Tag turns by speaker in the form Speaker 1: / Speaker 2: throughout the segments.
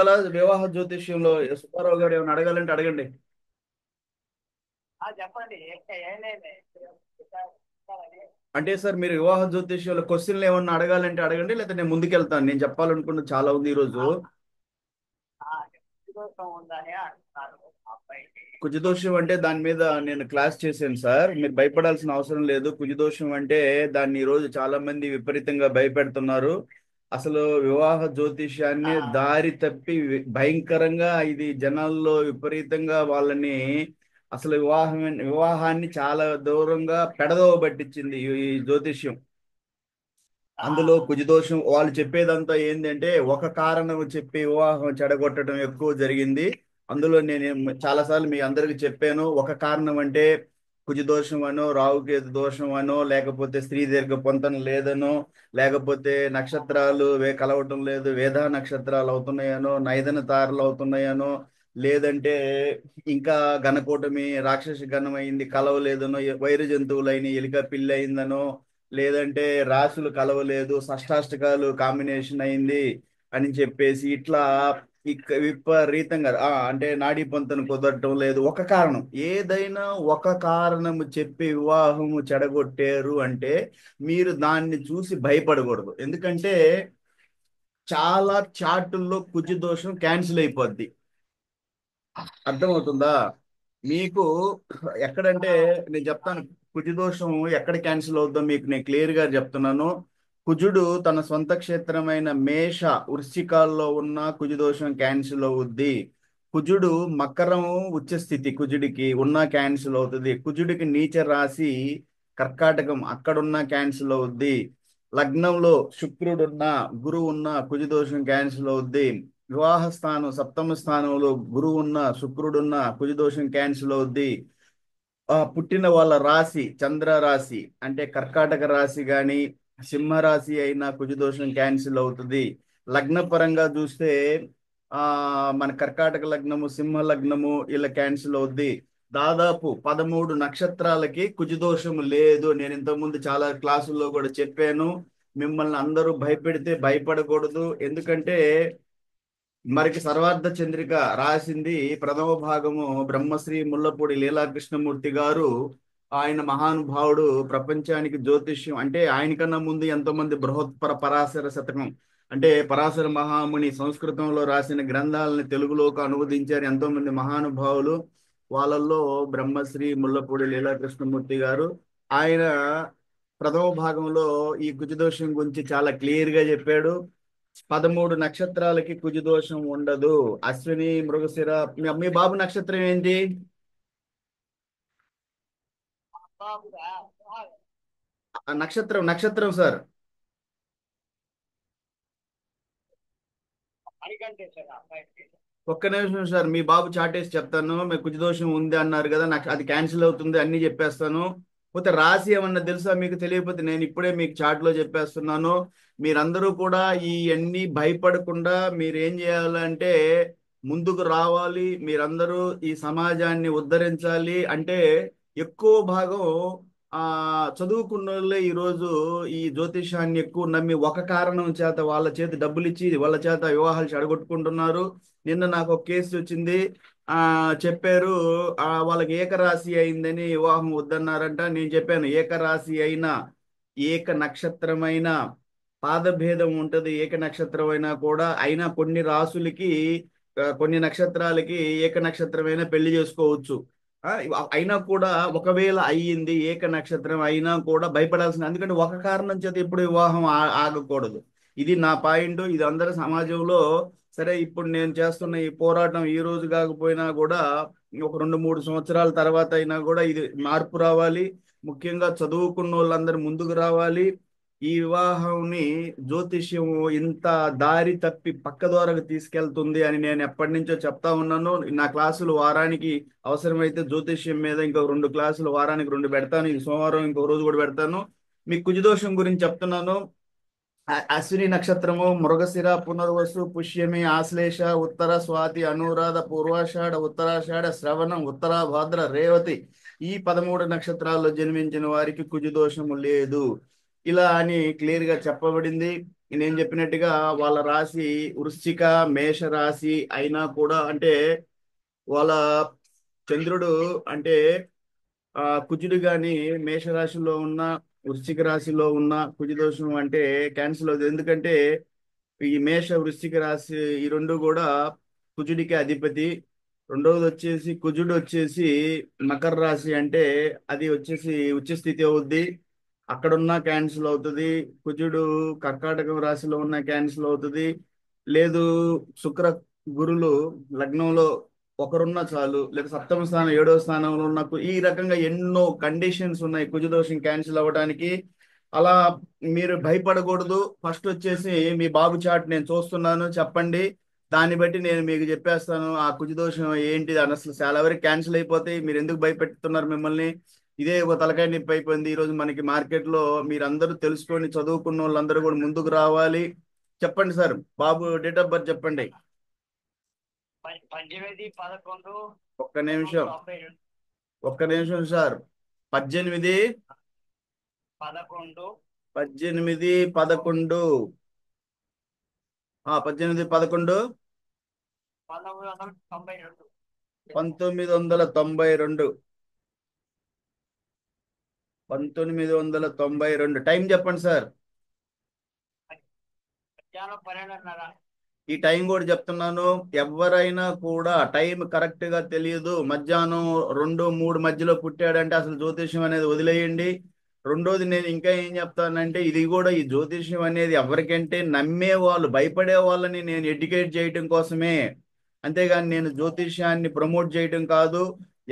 Speaker 1: అలా వివాహ జ్యోతిష్యంలో సుబ్బారావు గారు ఏమైనా అడగాలంటే అడగండి.
Speaker 2: చెప్పండి. ఏం లేదు.
Speaker 1: అంటే సార్ మీరు వివాహ జ్యోతిష్యంలో క్వశ్చన్లు ఏమన్నా అడగాలంటే అడగండి, లేదా నేను ముందుకెళ్తాను. నేను చెప్పాలనుకున్న చాలా ఉంది ఈరోజు.
Speaker 2: దోషం ఉందని అంటున్నారు అబ్బాయికి.
Speaker 1: కుజదోషం అంటే దాని మీద నేను క్లాస్ చేశాను సార్. మీరు భయపడాల్సిన అవసరం లేదు. కుజదోషం అంటే దాన్ని ఈరోజు చాలా మంది విపరీతంగా భయపెడుతున్నారు. అసలు వివాహ జ్యోతిష్యాన్ని దారి తప్పి భయంకరంగా ఇది జనాల్లో విపరీతంగా వాళ్ళని అసలు వివాహాన్ని చాలా దూరంగా పెడదోవ పట్టించింది ఈ జ్యోతిష్యం. అందులో కుజదోషం వాళ్ళు చెప్పేదంతా ఏంటంటే ఒక కారణం చెప్పి వివాహం చెడగొట్టడం ఎక్కువ జరిగింది. అందులో నేను చాలాసార్లు మీ అందరికి చెప్పాను. ఒక కారణం అంటే కుజదోషం అనో, రాహుకేతు దోషం అనో, లేకపోతే స్త్రీ దీర్ఘ పొంతన లేదనో, లేకపోతే నక్షత్రాలు కలవటం లేదు, వేదా నక్షత్రాలు అవుతున్నాయనో, నైదన తారలు అవుతున్నాయనో, లేదంటే ఇంకా గణకూటమి రాక్షసి గణమైంది కలవలేదనో, వైరు జంతువులైన ఎలిక పిల్లి అయిందనో, లేదంటే రాశులు కలవలేదు, షష్టాష్టకాలు కాంబినేషన్ అయింది అని చెప్పేసి ఇట్లా విపరీతంగా అంటే నాడీ పొంతన కుదరటం లేదు. ఒక కారణం ఏదైనా ఒక కారణము చెప్పి వివాహము చెడగొట్టారు అంటే మీరు దాన్ని చూసి భయపడకూడదు. ఎందుకంటే చాలా చాటుల్లో కుజ దోషం క్యాన్సిల్ అయిపోద్ది. అర్థమవుతుందా మీకు? ఎక్కడంటే నేను చెప్తాను. కుజదోషం ఎక్కడ క్యాన్సిల్ అవుద్దో మీకు నేను క్లియర్ గా చెప్తున్నాను. కుజుడు తన సొంత క్షేత్రమైన మేష వృశ్చికాల్లో ఉన్న కుజదోషం క్యాన్సిల్ అవుద్ది. కుజుడు మకరం ఉచ్చ స్థితి కుజుడికి ఉన్న క్యాన్సిల్ అవుతుంది. కుజుడికి నీచ రాశి కర్కాటకం అక్కడున్న క్యాన్సిల్ అవుద్ది. లగ్నంలో శుక్రుడున్న గురువు ఉన్న కుజదోషం క్యాన్సిల్ అవుద్ది. వివాహ స్థానం సప్తమ స్థానంలో గురువు ఉన్న శుక్రుడున్న కుజదోషం క్యాన్సిల్ అవుద్ది. పుట్టిన వాళ్ళ రాశి చంద్ర రాశి అంటే కర్కాటక రాశి గాని సింహరాశి అయినా కుజదోషం క్యాన్సిల్ అవుతుంది. లగ్న పరంగా చూస్తే ఆ మన కర్కాటక లగ్నము, సింహ లగ్నము ఇలా క్యాన్సిల్ అవుద్ది. దాదాపు 13 నక్షత్రాలకి కుజదోషం లేదు. నేను ఇంతకుముందు చాలా క్లాసుల్లో కూడా చెప్పాను. మిమ్మల్ని అందరూ భయపెడితే భయపడకూడదు. ఎందుకంటే మరికి సర్వార్థ చంద్రిక రాసింది ప్రథమ భాగము బ్రహ్మశ్రీ ముల్లపూడి లీలాకృష్ణమూర్తి గారు. ఆయన మహానుభావుడు. ప్రపంచానికి జ్యోతిష్యం అంటే ఆయనకన్నా ముందు ఎంతో మంది బృహత్పర పరాశర శతకం అంటే పరాశర మహాముని సంస్కృతంలో రాసిన గ్రంథాలని తెలుగులోకి అనువదించారు ఎంతో మంది మహానుభావులు. వాళ్ళల్లో బ్రహ్మశ్రీ ముల్లపూడి లీలాకృష్ణమూర్తి గారు. ఆయన ప్రథమ భాగంలో ఈ కుజదోషం గురించి చాలా క్లియర్ గా చెప్పాడు. 13 నక్షత్రాలకి కుజదోషం ఉండదు. అశ్విని, మృగశిర. మీ బాబు నక్షత్రం ఏంటి?
Speaker 2: బాబుగా
Speaker 1: ఆ నక్షత్రం నక్షత్రం సార్.
Speaker 2: అడిగంటే సార్ అబ్బాయికి.
Speaker 1: ఒక్క నిమిషం సార్, మీ బాబు చాటేసి చెప్తాను. మీకు కుజదోషం ఉంది అన్నారు కదా, నాకు అది క్యాన్సిల్ అవుతుంది అన్ని చెప్పేస్తాను. పోతే రాశి ఏమన్నా తెలుసా మీకు? తెలియకపోతే నేను ఇప్పుడే మీకు చాట్ లో చెప్పేస్తున్నాను. మీరందరూ కూడా ఈ అన్ని భయపడకుండా మీరు ఏం చేయాలంటే ముందుకు రావాలి. మీరందరూ ఈ సమాజాన్ని ఉద్ధరించాలి అంటే ఎక్కువ భాగం ఆ చదువుకున్న వాళ్ళే ఈరోజు ఈ జ్యోతిషాన్ని ఎక్కువ నమ్మి ఒక కారణం చేత వాళ్ళ చేతి డబ్బులు ఇచ్చి వాళ్ళ చేత వివాహాలు చెడగొట్టుకుంటున్నారు. నిన్న నాకు ఒక కేసు వచ్చింది. ఆ చెప్పారు. వాళ్ళకి ఏకరాశి అయిందని వివాహం వద్దన్నారంట. నేను చెప్పాను ఏకరాశి అయినా ఏక నక్షత్రమైన పాదభేదం ఉంటది. ఏక నక్షత్రం అయినా కూడా అయినా కొన్ని రాసులకి కొన్ని నక్షత్రాలకి ఏక నక్షత్రమైనా పెళ్లి చేసుకోవచ్చు. ఆ, అయినా కూడా ఒకవేళ అయ్యింది ఏక నక్షత్రం అయినా కూడా భయపడాల్సింది. ఎందుకంటే ఒక కారణం చేత ఇప్పుడు వివాహం ఆగకూడదు. ఇది నా పాయింట్. ఇది అందరి సమాజంలో సరే. ఇప్పుడు నేను చేస్తున్న ఈ పోరాటం ఈ రోజు కాకపోయినా కూడా ఒక 2-3 సంవత్సరాల తర్వాత అయినా కూడా ఇది మార్పు రావాలి. ముఖ్యంగా చదువుకున్న వాళ్ళందరూ ముందుకు రావాలి. ఈ వివాహంని జ్యోతిష్యం ఇంత దారి తప్పి పక్కదోరకు తీసుకెళ్తుంది అని నేను ఎప్పటి నుంచో చెప్తా ఉన్నాను. నా క్లాసులు వారానికి అవసరమైతే జ్యోతిష్యం మీద ఇంకో 2 క్లాసులు వారానికి 2 పెడతాను. ఈ సోమవారం ఇంకో రోజు కూడా పెడతాను. మీకు కుజదోషం గురించి చెప్తున్నాను. అశ్విని నక్షత్రము, మృగశిర, పునర్వసు, పుష్యమి, ఆశ్లేష, ఉత్తర, స్వాతి, అనురాధ, పూర్వాషాఢ, ఉత్తరాషాఢ, శ్రవణం, ఉత్తరాభాద్ర, రేవతి ఈ 13 నక్షత్రాల్లో జన్మించిన వారికి కుజదోషము లేదు. ఇలా అని క్లియర్ గా చెప్పబడింది. నేను చెప్పినట్టుగా వాళ్ళ రాశి వృశ్చిక మేష రాశి అయినా కూడా అంటే వాళ్ళ చంద్రుడు అంటే కుజుడు గాని మేషరాశిలో ఉన్న వృశ్చిక రాశిలో ఉన్న కుజు దోషం అంటే క్యాన్సిల్ అవుతుంది. ఎందుకంటే ఈ మేష వృశ్చిక రాశి ఈ రెండు కూడా కుజుడికి అధిపతి. రెండవది వచ్చేసి కుజుడు వచ్చేసి మకర రాశి అంటే అది వచ్చేసి ఉచ్చ స్థితి అవుద్ది, అక్కడున్న క్యాన్సిల్ అవుతుంది. కుజుడు కర్కాటక రాశిలో ఉన్న క్యాన్సిల్ అవుతుంది. లేదు శుక్ర గురులు లగ్నంలో ఒకరున్నా చాలు, లేదా సప్తమ స్థానం ఏడవ స్థానంలో ఉన్న ఈ రకంగా ఎన్నో కండిషన్స్ ఉన్నాయి కుజదోషం క్యాన్సిల్ అవ్వడానికి. అలా మీరు భయపడకూడదు. ఫస్ట్ వచ్చేసి మీ బాబు చాట్ నేను చూస్తున్నాను, చెప్పండి. దాన్ని బట్టి నేను మీకు చెప్పేస్తాను ఆ కుజదోషం ఏంటి అని. అసలు చాలా వరకు క్యాన్సిల్ అయిపోతాయి. మీరు ఎందుకు భయపెడుతున్నారు మిమ్మల్ని? ఇదే ఒక తలకాయ నొప్పి అయిపోయింది ఈ రోజు మనకి మార్కెట్ లో. మీరందరూ తెలుసుకొని చదువుకున్న వాళ్ళందరూ కూడా ముందుకు రావాలి. చెప్పండి sir, Babu date of birth చెప్పండి.
Speaker 2: 18/11
Speaker 1: ఒక్క నిమిషం,
Speaker 2: 1992.
Speaker 1: ఒక్క నిమిషం సార్. 18
Speaker 2: 11
Speaker 1: 18 11 18 11
Speaker 2: 1992.
Speaker 1: 1992. 1992 టైం చెప్పండి సార్.
Speaker 2: మధ్యాహ్నం 12:30.
Speaker 1: ఈ టైం కూడా చెప్తున్నాను. ఎవరైనా కూడా టైం కరెక్ట్ గా తెలియదు, మధ్యాహ్నం 2 3 మధ్యలో పుట్టాడంటే అసలు జ్యోతిష్యం అనేది వదిలేయండి. రెండోది నేను ఇంకా ఏం చెప్తానంటే, ఇది కూడా ఈ జ్యోతిష్యం అనేది ఎవరికంటే నమ్మే వాళ్ళు భయపడే వాళ్ళని నేను ఎడ్యుకేట్ చేయటం కోసమే, అంతేగాని నేను జ్యోతిష్యాన్ని ప్రమోట్ చేయటం కాదు.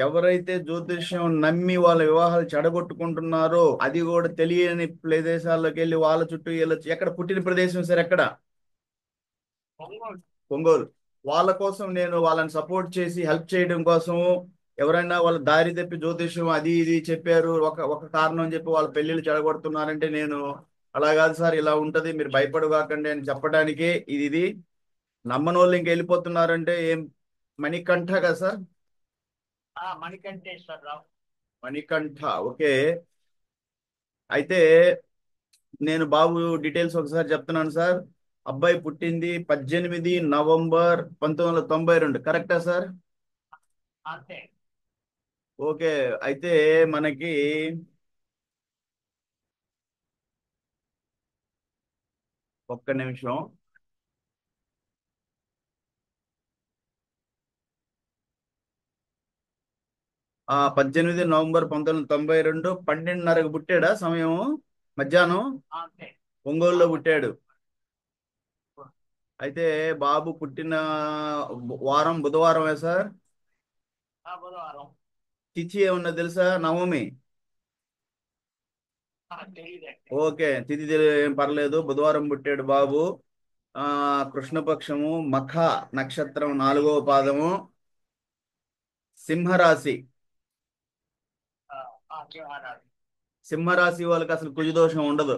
Speaker 1: ఎవరైతే జ్యోతిష్యం నమ్మి వాళ్ళ వివాహాలు చెడగొట్టుకుంటున్నారో, అది కూడా తెలియని ప్రదేశాల్లోకి వెళ్ళి వాళ్ళ చుట్టూ వెళ్ళొచ్చు. ఎక్కడ పుట్టిన ప్రదేశం సార్? ఎక్కడ?
Speaker 2: ఒంగోలు.
Speaker 1: ఒంగోలు. వాళ్ళ కోసం నేను వాళ్ళని సపోర్ట్ చేసి హెల్ప్ చేయడం కోసం, ఎవరైనా వాళ్ళ దారి తప్పి జ్యోతిష్యం అది ఇది చెప్పారు ఒక ఒక కారణం చెప్పి వాళ్ళ పెళ్లిళ్ళు చెడగొడుతున్నారంటే, నేను అలా కాదు సార్, ఇలా ఉంటది, మీరు భయపడగాకండి అని చెప్పడానికే ఇది. నమ్మని వాళ్ళు ఇంక వెళ్ళిపోతున్నారంటే ఏం? మణికంఠ కదా సార్?
Speaker 2: మణికంఠేశ్వరరావు.
Speaker 1: మణికంఠ, ఓకే. అయితే నేను బాబు డీటెయిల్స్ ఒకసారి చెప్తున్నాను సార్. అబ్బాయి పుట్టింది 18 నవంబర్ 1992, కరెక్టా సార్?
Speaker 2: అంతే.
Speaker 1: ఓకే. అయితే మనకి ఒక్క నిమిషం. 18 నవంబర్ 1992 12:30కు పుట్టాడా సమయం? మధ్యాహ్నం
Speaker 2: అంతే.
Speaker 1: ఒంగోలులో పుట్టాడు. అయితే బాబు పుట్టిన వారం బుధవారమే సార్.
Speaker 2: బుధవారం.
Speaker 1: తిథి ఏమన్నా తెలుసా? నవమి.
Speaker 2: తెలియదండి.
Speaker 1: ఓకే, తిథి ఏం పర్లేదు, బుధవారం పుట్టాడు బాబు. కృష్ణపక్షము, మఖ నక్షత్రం 4వ పాదము, సింహరాశి.
Speaker 2: శివరాత్రి.
Speaker 1: సింహరాశి వాళ్ళకి అసలు కుజదోషం ఉండదు.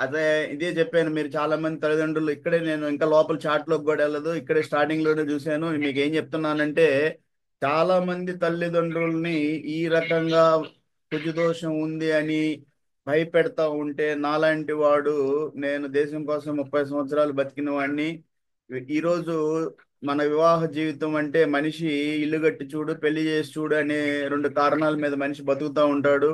Speaker 1: అదే ఇదే చెప్పాను. మీరు చాలా మంది తల్లిదండ్రులు ఇక్కడే, నేను ఇంకా లోపల చాట్ లోకి కూడా వెళ్ళదు, ఇక్కడే స్టార్టింగ్ లోనే చూశాను. మీకు ఏం చెప్తున్నానంటే, చాలా మంది తల్లిదండ్రుల్ని ఈ రకంగా కుజదోషం ఉంది అని భయపెడతా ఉంటే, నాలాంటి వాడు, నేను దేశం కోసం 30 సంవత్సరాలు బతికిన వాడిని. ఈరోజు మన వివాహ జీవితం అంటే మనిషి ఇల్లు కట్టి చూడు, పెళ్లి చేసి చూడు అనే 2 కారణాల మీద మనిషి బతుకుతూ ఉంటాడు.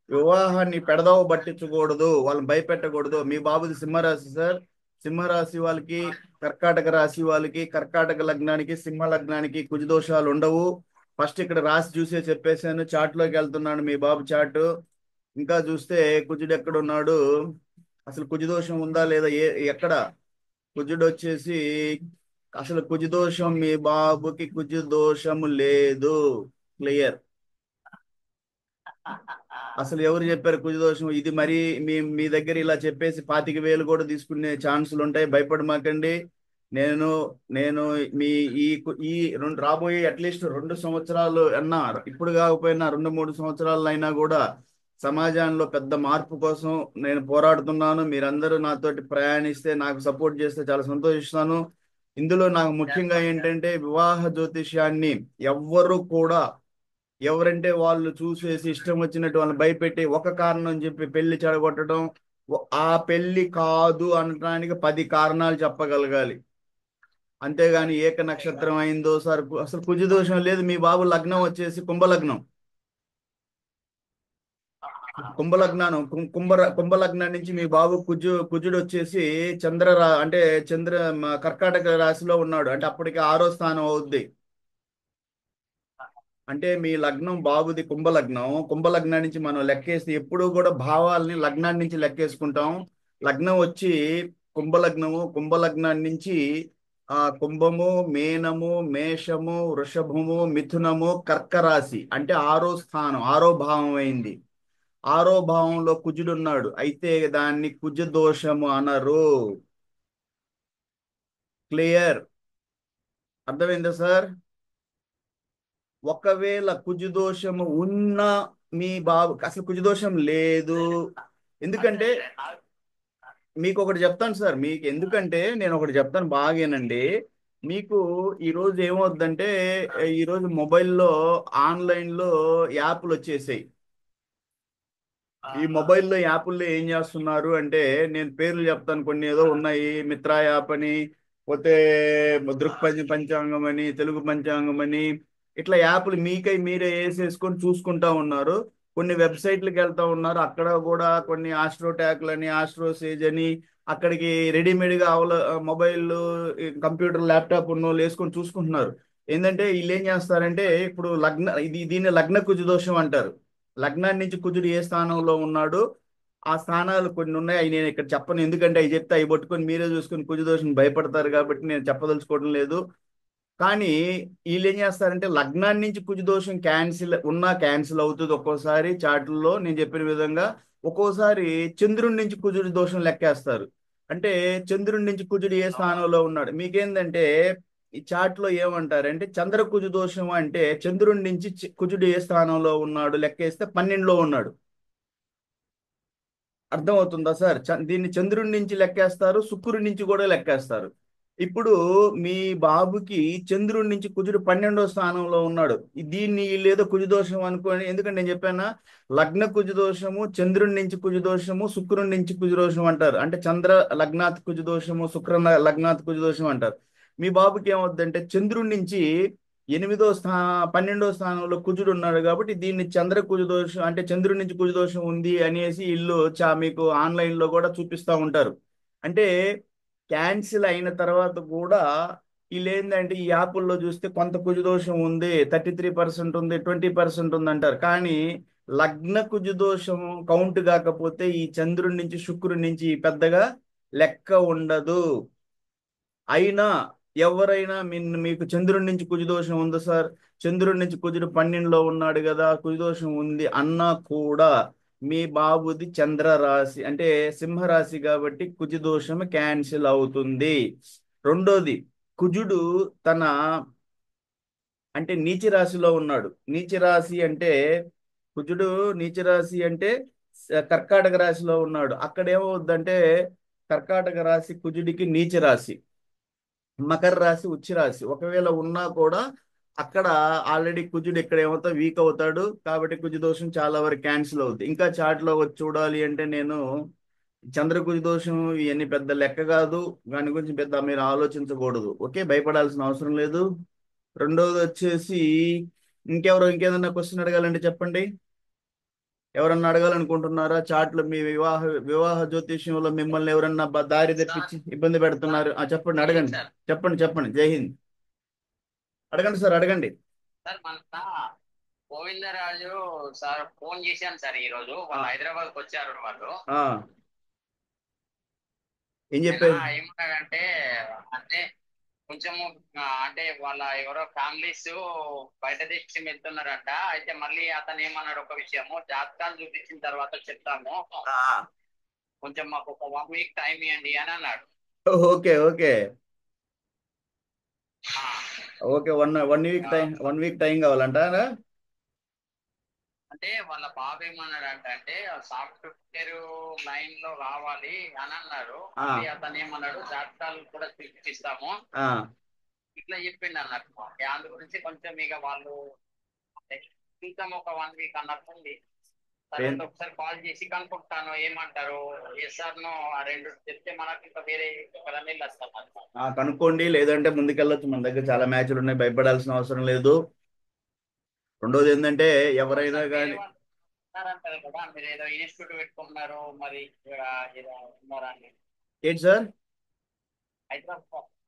Speaker 1: వివాహాన్ని పెడదావ పట్టించకూడదు, వాళ్ళని భయపెట్టకూడదు. మీ బాబుది సింహరాశి సార్. సింహరాశి వాళ్ళకి, కర్కాటక రాశి వాళ్ళకి, కర్కాటక లగ్నానికి, సింహ లగ్నానికి కుజదోషాలు ఉండవు. ఫస్ట్ ఇక్కడ రాశి చూసే చెప్పేశాను. చాట్ లోకి వెళ్తున్నాను, మీ బాబు చాటు. ఇంకా చూస్తే కుజుడు ఎక్కడ ఉన్నాడు, అసలు కుజదోషం ఉందా లేదా, ఎక్కడ? కుజుడు వచ్చేసి అసలు కుజదోషం మీ బాబుకి కుజదోషము లేదు. క్లియర్. అసలు ఎవరు చెప్పారు కుజదోషం? ఇది మరి మీ మీ దగ్గర ఇలా చెప్పేసి 25,000 కూడా తీసుకునే ఛాన్సులు ఉంటాయి. భయపడమాకండి. నేను నేను మీ ఈ రెండు రాబోయే అట్లీస్ట్ 2 సంవత్సరాలు అన్నా, ఇప్పుడు కాకపోయినా 2 3 సంవత్సరాలు అయినా కూడా సమాజంలో పెద్ద మార్పు కోసం నేను పోరాడుతున్నాను. మీరందరూ నాతోటి ప్రయాణిస్తే, నాకు సపోర్ట్ చేస్తే చాలా సంతోషిస్తాను. ఇందులో నాకు ముఖ్యంగా ఏంటంటే, వివాహ జ్యోతిష్యాన్ని ఎవ్వరు కూడా, ఎవరంటే వాళ్ళు చూసేసి ఇష్టం వచ్చినట్టు వాళ్ళని భయపెట్టి ఒక కారణం చెప్పి పెళ్లి చెడగొట్టడం, ఆ పెళ్లి కాదు అనడానికి 10 కారణాలు చెప్పగలగాలి. అంతేగాని ఏక నక్షత్రం అయిందో సార్, అసలు కుజ దోషం లేదు. మీ బాబు లగ్నం వచ్చేసి కుంభలగ్నం. కుంభలగ్నానం కుంభలగ్నం నుంచి మీ బాబు కుజుడు వచ్చేసి అంటే కర్కాటక రాశిలో ఉన్నాడు. అంటే అప్పటికి 6వ స్థానం అవుద్ది. అంటే మీ లగ్నం బాబుది కుంభలగ్నం. కుంభలగ్నం నుంచి మనం లెక్కేసి ఎప్పుడూ కూడా భావాల్ని లగ్నాన్ని నుంచి లెక్కేసుకుంటాం. లగ్నం వచ్చి కుంభలగ్నము. కుంభలగ్నాన్ని నుంచి కుంభము, మీనము, మేషము, వృషభము, మిథునము, కర్క రాశి అంటే 6వ స్థానం, 6వ భావం అయింది. 6వ భావంలో కుజుడు ఉన్నాడు. అయితే దాన్ని కుజ దోషము అనరు. క్లియర్? అర్థమైందా సార్? ఒకవేళ కుజదోషము ఉన్నా మీ బాబు అసలు కుజదోషం లేదు. ఎందుకంటే మీకు ఒకటి చెప్తాను సార్. మీకు ఎందుకంటే నేను ఒకటి చెప్తాను, బాగేనండి. మీకు ఈరోజు ఏమవుద్దంటే, ఈరోజు మొబైల్లో ఆన్లైన్లో యాప్లు వచ్చేసాయి. ఈ మొబైల్లో యాప్ల్లో ఏం చేస్తున్నారు అంటే, నేను పేర్లు చెప్తాను, కొన్ని ఏదో ఉన్నాయి. మిత్రా యాప్ అని, పోతే పంచాంగం అని, తెలుగు పంచాంగం అని, ఇట్లా యాప్లు మీకై మీరే వేసేసుకొని చూసుకుంటా ఉన్నారు. కొన్ని వెబ్సైట్లకు వెళ్తా ఉన్నారు. అక్కడ కూడా కొన్ని ఆస్ట్రోటాక్లు అని, ఆస్ట్రోసేజ్ అని, అక్కడికి రెడీమేడ్గా మొబైల్, కంప్యూటర్, ల్యాప్టాప్ ఉన్న వాళ్ళు వేసుకొని చూసుకుంటున్నారు. ఏంటంటే వీళ్ళు ఏం చేస్తారంటే, ఇప్పుడు దీన్ని లగ్న కుజ దోషం అంటారు. లగ్నాన్ని నుంచి కుజుడు ఏ స్థానంలో ఉన్నాడు, ఆ స్థానాలు కొన్ని ఉన్నాయి. అవి నేను ఇక్కడ చెప్పను, ఎందుకంటే అవి చెప్తే అవి పట్టుకొని మీరే చూసుకొని కుజు దోషం భయపడతారు కాబట్టి నేను చెప్పదలుచుకోవడం లేదు. కానీ వీళ్ళు ఏం చేస్తారంటే, లగ్నాన్ని నుంచి కుజు దోషం క్యాన్సిల్ అవుతుంది ఒక్కోసారి చాట్లలో నేను చెప్పిన విధంగా. ఒక్కోసారి చంద్రుడి నుంచి కుజుడి దోషం లెక్కేస్తారు. అంటే చంద్రుడి నుంచి కుజుడు ఏ స్థానంలో ఉన్నాడు మీకేందంటే, ఈ చాట్ లో ఏమంటారంటే, చంద్ర కుజు దోషం అంటే చంద్రుడి నుంచి కుజుడు ఏ స్థానంలో ఉన్నాడు లెక్కేస్తే 12లో ఉన్నాడు. అర్థమవుతుందా సార్? దీన్ని చంద్రుడి నుంచి లెక్కేస్తారు, శుక్రుడి నుంచి కూడా లెక్కేస్తారు. ఇప్పుడు మీ బాబుకి చంద్రుడి నుంచి కుజుడు 12వ స్థానంలో ఉన్నాడు. దీన్ని వీళ్ళేదో కుజదోషం అనుకోని, ఎందుకంటే నేను చెప్పానా, లగ్న కుజదోషము, చంద్రుడి నుంచి కుజదోషము, శుక్రుడి నుంచి కుజదోషం అంటారు. అంటే చంద్ర లగ్నాత్ కుజదోషము, శుక్ర లగ్నాత్ కుజదోషం అంటారు. మీ బాబుకి ఏమవుద్దంటే, చంద్రుడి నుంచి 12వ స్థానంలో కుజుడు ఉన్నాడు కాబట్టి దీన్ని చంద్ర కుజ దోషం, అంటే చంద్రుడి నుంచి కుజ దోషం ఉంది అనేసి ఇల్లు మీకు ఆన్లైన్ లో కూడా చూపిస్తా ఉంటారు. అంటే క్యాన్సిల్ అయిన తర్వాత కూడా వీళ్ళు ఏంటంటే, ఈ యాప్ల్లో చూస్తే కొంత కుజ దోషం ఉంది, 33% ఉంది, 20% ఉంది అంటారు. కానీ లగ్న కుజ దోషం కౌంట్ కాకపోతే ఈ చంద్రుడి నుంచి శుక్రుడి నుంచి పెద్దగా లెక్క ఉండదు. అయినా ఎవరైనా మీకు చంద్రుడి నుంచి కుజదోషం ఉంది సార్, చంద్రుడి నుంచి కుజుడు 12లో ఉన్నాడు కదా, కుజదోషం ఉంది అన్నా కూడా మీ బాబుది చంద్ర రాశి అంటే సింహరాశి కాబట్టి కుజదోషం క్యాన్సిల్ అవుతుంది. రెండోది, కుజుడు తన అంటే నీచ రాశిలో ఉన్నాడు. నీచ రాశి అంటే కుజుడు నీచ రాశి అంటే కర్కాటక రాశిలో ఉన్నాడు. అక్కడ ఏమవుద్దంటే, కర్కాటక రాశి కుజుడికి నీచ రాశి, మకర రాశి ఉచ్చ రాశి ఒకవేళ ఉన్నా కూడా అక్కడ ఆల్రెడీ కుజుడు ఇక్కడ ఏమవుతా వీక్ అవుతాడు. కాబట్టి కుజ దోషం చాలా వరకు క్యాన్సిల్ అవుతుంది. ఇంకా చాట్లో వచ్చి చూడాలి అంటే నేను చంద్ర కుజ దోషం ఇవన్నీ పెద్ద లెక్క కాదు, దాని గురించి పెద్ద మీరు ఆలోచించకూడదు. ఓకే, భయపడాల్సిన అవసరం లేదు. రెండోది వచ్చేసి, ఇంకేదన్నా క్వశ్చన్ అడగాలంటే చెప్పండి. ఎవరన్నా అడగాలనుకుంటున్నారా? చాట్లో మీ వివాహ జ్యోతిష్యంలో మిమ్మల్ని ఎవరన్నా దారి తెప్పించి ఇబ్బంది పెడుతున్నారు? చెప్పండి, అడగండి. చెప్పండి. జై హింద్. అడగండి సార్, అడగండి.
Speaker 2: సార్ మన గోవిందరాజు సార్ ఫోన్ చేశాను సార్. ఈ రోజు వాళ్ళు హైదరాబాద్కి వచ్చారు. వాళ్ళు
Speaker 1: ఆ ఏం చెప్పారు?
Speaker 2: ఏమన్నాడంటే, అంటే కొంచెము అంటే వాళ్ళ ఎవరో ఫ్యామిలీస్ బయట దేశం వెళ్తున్నారంట. అయితే మళ్ళీ అతను ఏమన్నాడు, ఒక విషయము జాతకాలు చూపించిన తర్వాత చెప్తాము, కొంచెం మాకు ఒక 1 వీక్ టైం ఇవ్వండి అని అన్నాడు.
Speaker 1: ఓకే ఓకే
Speaker 2: ఆ,
Speaker 1: okay. One week time, 1 week time కావాలంటారా?
Speaker 2: అంటే వాళ్ళ బాబు ఏమన్నాడంట అంటే, సాఫ్ట్వేర్ లైన్ లో రావాలి అని అన్నాడు. మళ్ళీ అతను ఏమన్నాడు, జాతకాలు కూడా చూపిస్తాము ఇట్లా చెప్పిండు అన్నట్టు. అందు గురించి కొంచెం ఇక వాళ్ళు ఇంకా ఒక 1 వీక్ అన్నట్టుంది. తర్వాత ఒకసారి కాల్ చేసి కనుక్కుంటాను ఏమంటారు. ఎస్ సార్ నో ఆ రెండు చెప్తే మనకి ఇంకా వేరే ఒకదాన్ని వెళ్ళొస్తాం అనమాట.
Speaker 1: కనుక్కోండి, లేదంటే ముందుకెళ్ళొచ్చు. మన దగ్గర చాలా మ్యాచ్లు ఉన్నాయి, భయపడాల్సిన అవసరం లేదు. రెండోది ఏంటంటే ఎవరైనా
Speaker 2: సార్ వేరే
Speaker 1: కానీ.
Speaker 2: వాళ్ళు ఉన్నారంటారు కదా, మీరు ఏదో ఇన్స్టిట్యూట్ పెట్టుకుంటున్నారు మరి ఇక్కడ ఏదో ఉన్నారా అని.
Speaker 1: ఏంటి సార్?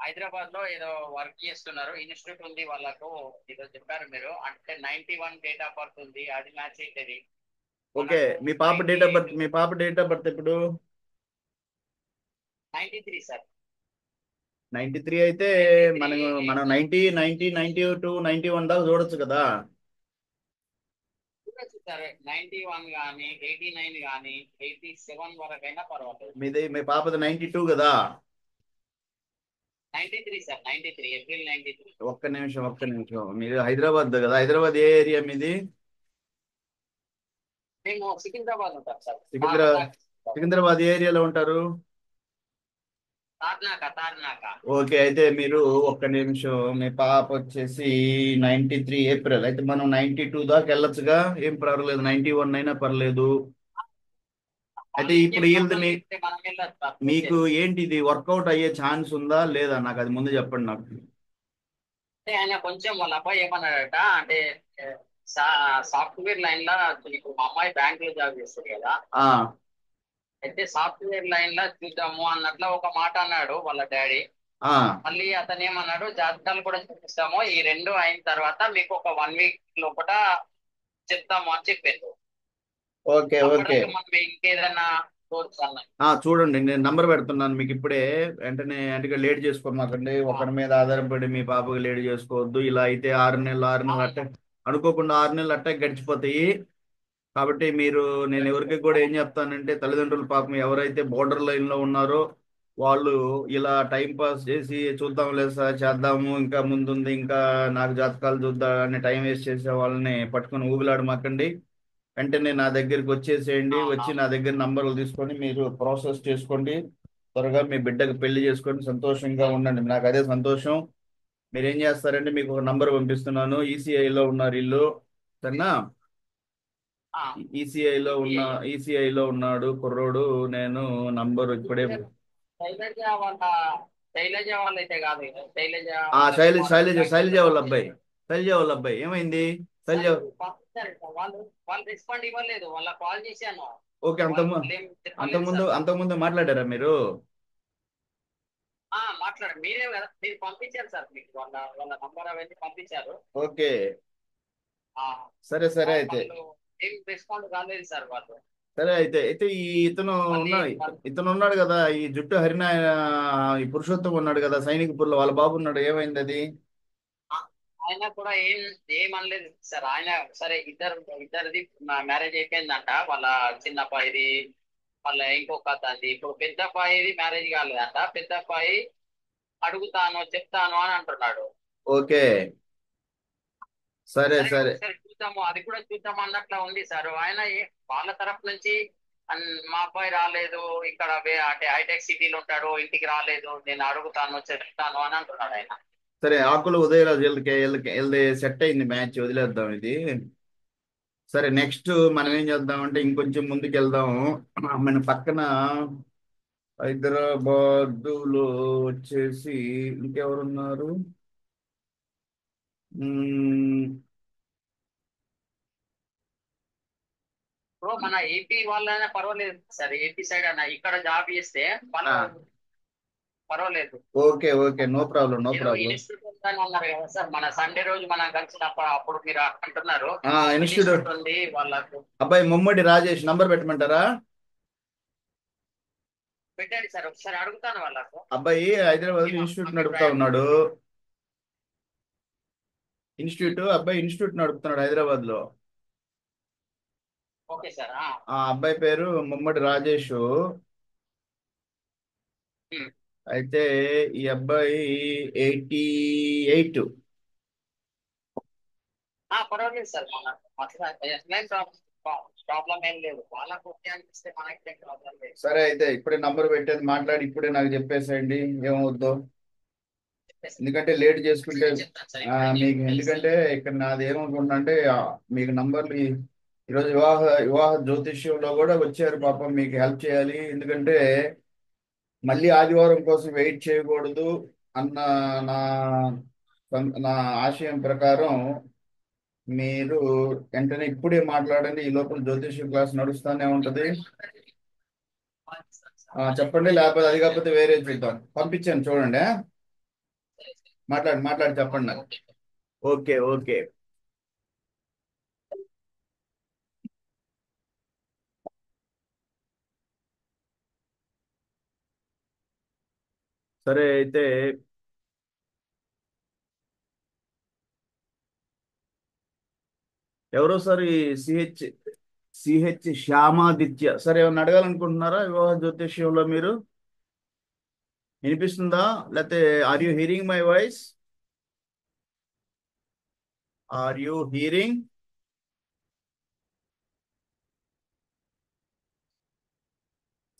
Speaker 2: హైదరాబాద్ లో ఏదో వర్క్ చేస్తున్నారు, ఇన్స్టిట్యూట్ ఉంది వాళ్ళకు, ఏదో చెప్పారు మీరు. అంటే 91 డేట్ ఆఫ్ బర్త్ ఉంది, అది మ్యాచ్ అవుతుంది
Speaker 1: ఓకే,
Speaker 2: మనకు.
Speaker 1: మీ పాప డేట్ ఆఫ్
Speaker 2: 98,
Speaker 1: బర్త్, మీ పాప డేట్ ఆఫ్ బర్త్ ఎప్పుడు?
Speaker 2: 93 సార్.
Speaker 1: 93 అయితే
Speaker 2: 93.
Speaker 1: మనం 90, 92, 91 దాకా చూడొచ్చు కదా.
Speaker 2: చూడొచ్చు సార్, 91 కానీ 89 కానీ 87 వరకైనా పర్వాలేదు.
Speaker 1: మీ పాపది 92 కదా.
Speaker 2: 93 సార్, 93 ఏప్రిల్ 93.
Speaker 1: ఒక్క నిమిషం, మీరు హైదరాబాద్ కదా, హైదరాబాద్ ఏ ఏరియా మీది?
Speaker 2: మేము సికింద్రాబాద్ ఉంటాం సార్.
Speaker 1: సికింద్రాబాద్. సికింద్రాబాద్ ఏ ఏరియాలో ఉంటారు?
Speaker 2: తార్నాక తార్నాక.
Speaker 1: ఓకే, అయితే మీరు ఒక్క నిమిషం, మీ పాప వచ్చేసి 93 ఏప్రిల్, అయితే మనం 92 దాకా వెళ్ళొచ్చుగా, ఏం పర్వాలేదు, 91 అయినా పర్లేదు. అయితే
Speaker 2: వాళ్ళు ఏం
Speaker 1: ఇప్పుడు
Speaker 2: చెప్తాం
Speaker 1: వీళ్ళది
Speaker 2: వాళ్ళు చెప్తే మనం వెళ్ళొచ్చు సార్.
Speaker 1: మీకు ఏంటి, ఇది వర్కౌట్ అయ్యే ఛాన్స్ ఉందా లేదా, నాకు అది ముందు చెప్పండి నాకు.
Speaker 2: అంటే ఆయన కొంచెం వాళ్ళ అబ్బాయి ఏమన్నాడట అంటే సాఫ్ట్వేర్ లైన్ లో, ఇప్పుడు మా అమ్మాయి బ్యాంక్ లో జాబ్ చేస్తుంది కదా,
Speaker 1: ఆ
Speaker 2: అయితే సాఫ్ట్వేర్ లైన్ లో చూద్దాము అన్నట్లు ఒక మాట అన్నాడు వాళ్ళ డాడీ.
Speaker 1: ఆ
Speaker 2: మళ్ళీ అతను ఏమన్నాడు, జాతకాలు కూడా చూపిస్తాము, ఈ రెండు అయిన తర్వాత మీకు ఒక 1 వీక్ లోపల చెప్తాము అని చెప్పారు.
Speaker 1: Okay okay.
Speaker 2: అప్పటిదాకా మనం ఇంకేదైనా చూడొచ్చు అన్నాడు.
Speaker 1: చూడండి, నేను నంబర్ పెడుతున్నాను మీకు ఇప్పుడే, వెంటనే అంటే లేట్ చేసుకోమాకండి. ఒకరి మీద ఆధారపడి మీ పాపకి లేట్ చేసుకోవద్దు. ఇలా అయితే 6 నెలలు
Speaker 2: అవును.
Speaker 1: అట్టే, అనుకోకుండా 6 నెలలు అట్టే గడిచిపోతాయి. కాబట్టి నేను ఎవరికి కూడా ఏం చెప్తానంటే, తల్లిదండ్రులు పాపం ఎవరైతే బోర్డర్ లైన్ లో ఉన్నారో వాళ్ళు ఇలా టైం పాస్ చేసి చూద్దాం లేదు సార్, చేద్దాము ఇంకా ముందుంది, ఇంకా నాకు జాతకాలు చూద్దాం అని టైం వేస్ట్ చేసే వాళ్ళని పట్టుకొని ఊగిలాడమాకండి. వెంటనే నా దగ్గరికి వచ్చేసేయండి, వచ్చి
Speaker 2: అవునవును.
Speaker 1: నా దగ్గర నంబర్లు తీసుకొని మీరు ప్రాసెస్ చేసుకోండి. త్వరగా మీ బిడ్డకు పెళ్లి చేసుకొని సంతోషంగా
Speaker 2: సరే
Speaker 1: ఉండండి, నాకు అదే సంతోషం. మీరు ఏం చేస్తారంటే, మీకు ఒక నంబర్ పంపిస్తున్నాను, ఈసీఐలో ఉన్నారు ఇల్లు, సరేనా? ఈసీఐలో ఉన్న
Speaker 2: ఈసీఐ.
Speaker 1: ఈసీఐలో ఉన్నాడు కుర్రోడు. నేను నంబర్ ఇప్పుడే.
Speaker 2: శైలజ వాళ్ళ శైలజ వాళ్ళైతే కాదు కదా, శైలజ
Speaker 1: ఆ
Speaker 2: వాళ్ళ
Speaker 1: శైలజ
Speaker 2: కుమారుడు
Speaker 1: శైలజ శైలజ
Speaker 2: బెంగళూరులో
Speaker 1: వాళ్ళ
Speaker 2: జాబ్
Speaker 1: అబ్బాయి,
Speaker 2: చేస్తారు.
Speaker 1: ఏమైంది? శైలజ.
Speaker 2: సరే పంపించారు సార్, వాళ్ళు వాళ్ళు రెస్పాండ్ ఇవ్వలేదు, వాళ్ళ కాల్ చేశాను.
Speaker 1: ఓకే,
Speaker 2: వాళ్ళు ఏం చెప్పలేదు సార్ నాకు.
Speaker 1: అంతకుముందు మాట్లాడారా మీరు?
Speaker 2: మాట్లాడండి, మీరే కదా మీరు పంపించారు సార్, మీకు వాళ్ళ వాళ్ళ నంబర్ అవన్నీ పంపించారు.
Speaker 1: ఓకే,
Speaker 2: ఆ,
Speaker 1: సరే సరే అయితే.
Speaker 2: వాళ్ళు ఏం రెస్పాండ్ కాలేదు సార్ వాళ్ళు.
Speaker 1: అయితే ఇతను
Speaker 2: మళ్ళీ
Speaker 1: ఉన్నా ఇతను ఉన్నాడు కదా, ఈ జుట్టు హరిన, ఈ పురుషోత్తం ఉన్నాడు కదా సైనికపురిలో, వాళ్ళ బాబు ఉన్నాడు, ఏమైంది అది?
Speaker 2: ఆ, ఆయన కూడా ఏం అనలేదు సార్. ఆయన సరే, ఇద్దరిది మ్యారేజ్ అయిపోయిందంట. వాళ్ళ చిన్న అబ్బాయిది, వాళ్ళ ఇంకొక అతనిది. ఇప్పుడు పెద్ద అబ్బాయిది మ్యారేజ్ కాలేదంట. పెద్ద అబ్బాయి అడుగుతాను చెప్తాను అని అంటున్నాడు.
Speaker 1: ఓకే, సరే
Speaker 2: సరే
Speaker 1: సరే.
Speaker 2: ఒకసారి చూద్దాము, అది కూడా చూద్దాం అన్నట్లా ఉంది సార్. ఆయన వాళ్ళ తరఫు నుంచి మా అబ్బాయి రాలేదు ఇక్కడ, అంటే హైటెక్ సిటీలో ఉంటాడు, ఇంటికి రాలేదు, నేను అడుగుతాను చెప్తాను అని అంటున్నాడు ఆయన.
Speaker 1: సరే, ఆకులు ఉదయరాజు వీళ్ళది సెట్ అయింది మ్యాచ్, వదిలేద్దాం ఇది. సరే, నెక్స్ట్ మనం ఏం చేద్దామంటే ఇంకొంచెం ముందుకు వెళ్దాం. మన పక్కన హైదరాబాదులో వచ్చేసి ఇంకెవరున్నారు? మ్మ్,
Speaker 2: ఇప్పుడు మన ఏపీ వాళ్ళైనా పర్వాలేదు సార్, ఏపీ సైడ్ అన్న ఇక్కడ జాబ్ చేస్తే
Speaker 1: ఆ,
Speaker 2: వాళ్ళు పర్వాలేదు.
Speaker 1: Okay okay, no problem no
Speaker 2: ఏదో
Speaker 1: ప్రాబ్లం.
Speaker 2: ఇన్స్టిట్యూట్ ఉందని అన్నారు కదా సార్, మన సండే రోజు మనం కలిసినప్పుడు అప్పుడు మీరు అంటున్నారు
Speaker 1: ఇన్స్టిట్యూట్.
Speaker 2: ఇన్స్టిట్యూట్ ఉంది వాళ్ళకు.
Speaker 1: అబ్బాయి ముమ్మడి రాజేష్, నంబర్ పెట్టమంటారా?
Speaker 2: పెట్టండి సార్, ఒకసారి అడుగుతాను వాళ్ళకు.
Speaker 1: అబ్బాయి హైదరాబాద్
Speaker 2: ఏమో
Speaker 1: ఇన్స్టిట్యూట్ నడుపుతా
Speaker 2: అభిప్రాయం.
Speaker 1: ఉన్నాడు.
Speaker 2: ఉమ్,
Speaker 1: అబ్బాయి ఇన్స్టిట్యూట్ నడుపుతున్నాడు హైదరాబాద్ లో.
Speaker 2: Okay sir.
Speaker 1: ఆ అబ్బాయి పేరు ముమ్మడి రాజేష్.
Speaker 2: ఉమ్,
Speaker 1: అయితే ఈ అబ్బాయి 88.
Speaker 2: పర్వాలేదు సార్, మన అట్లా ఏం ప్రాబ్లం ఏం లేదు. వాళ్ళకు ఓకే అనిపిస్తే మనకి ఏం ప్రాబ్లం లేదు.
Speaker 1: సరే, అయితే ఇప్పుడే నంబర్ పెట్టేది మాట్లాడి ఇప్పుడే నాకు చెప్పేసేయండి ఏమవుద్దో.
Speaker 2: చెప్పేసి
Speaker 1: ఎందుకంటే లేట్ చేసుకుంటే
Speaker 2: చెప్తాను సార్, ఇప్పుడే నేను
Speaker 1: మీకు,
Speaker 2: చేస్తాను.
Speaker 1: ఎందుకంటే ఇక్కడ నాది ఏమనుకుంటున్నా అంటే మీకు నంబర్లు ఈరోజు వివాహ జ్యోతిష్యంలో కూడా వచ్చారు పాపం మీకు హెల్ప్ చేయాలి. ఎందుకంటే మళ్ళీ ఆదివారం కోసం వెయిట్ చేయకూడదు అన్న నా నా ఆశయం ప్రకారం మీరు వెంటనే ఇప్పుడే మాట్లాడండి. ఈ లోపల జ్యోతిష్య క్లాస్ నడుస్తూనే ఉంటది. చెప్పండి, లేకపోతే అది కాకపోతే వేరే చూద్దాం. పంపించాను చూడండి. మాట్లాడి చెప్పండి నాకు. Okay, okay. సరే అయితే ఎవరో సార్ ఈ సిహెచ్ శ్యామాదిత్య సరే ఏమన్నా అడగాలనుకుంటున్నారా వివాహ జ్యోతిష్యంలో మీరు? వినిపిస్తుందా? లేకపోతే are you hearing my voice? Are you hearing?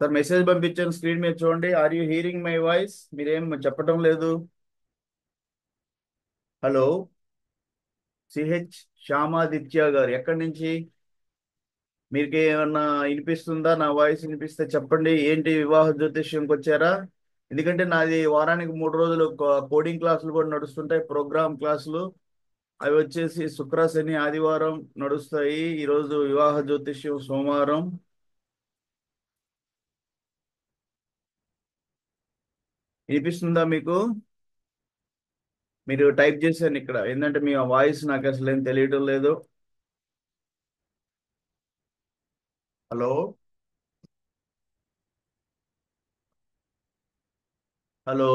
Speaker 1: Sir message పంపించాను, స్క్రీన్ మీద చూడండి. ఆర్ యూ హియరింగ్ మై వాయిస్? మీరేం చెప్పటం లేదు. హలో, సిహెచ్ శ్యామాదిత్య గారు ఎక్కడి నుంచి? మీకు ఏమన్నా వినిపిస్తుందా? నా వాయిస్ వినిపిస్తే చెప్పండి. ఏంటి వివాహ జ్యోతిష్యంకి వచ్చారా? ఎందుకంటే నాది వారానికి 3 రోజులు కోడింగ్ క్లాసులు కూడా నడుస్తుంటాయి, ప్రోగ్రామ్ క్లాసులు. అవి వచ్చేసి శుక్ర శని ఆదివారం నడుస్తాయి. ఈరోజు వివాహ జ్యోతిష్యం సోమవారం. వినిపిస్తుందా మీకు? మీరు టైప్ చేశాను ఇక్కడ. ఏంటంటే మీ వాయిస్ నాకు అసలు ఏం తెలియటం లేదు. Hello, hello.